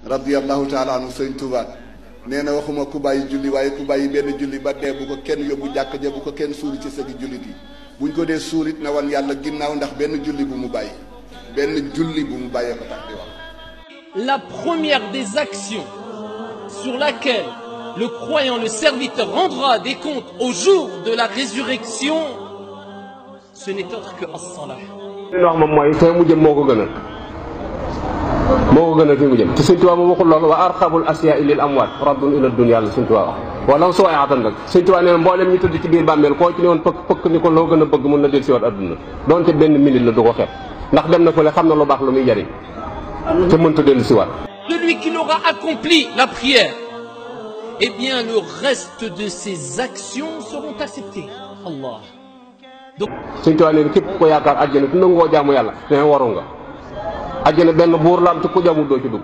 radiyallahu taala anhu sëñ Touba nee na waxuma ku bàyyi julli waaye ku bàyyi benn julli ba dee bu ko kenn yóbbu jàkk ja bu ko kenn suuli ci sëgi jullit yi buñ ko dee suulit na wan yàlla ginnaaw ndax benn julli bu mu bàyyi benn julli bu mu bàyyee ko tax di wax. La première des actions sur laquelle le croyant, le serviteur rendra des comptes au jour de la résurrection, ce n'est autre que as-salah. li wax moom mooy fee mu jëm moo ko gënal fi mu jëm te Sëñ Tuubaa moom waxul loolu wa arxabul asyaa lil amwaat raddun ila dunya la Sëñ Tuubaa wax wala su wayaatan rek Sëñ Tuubaa nee na mboolem ñu tëdd ci biir bàmmeel koo ci ne woon pëkk ni ko loo gën a bëgg mun na del si waat adduna donte benn minute la du ko xeeb ndax dem na fële xam na lu baax lu muy jariñ te mënta del si waat. Celui qui aura accompli la prière, eh bien le reste de ses actions seront acceptées. Allah. Donc Sëñ Tuubaa nee na képp ko yaakaar àjjana te nangoo jaamu yàlla nee waru nga àjjana benn buur la am te ku jaamul doo ci dugg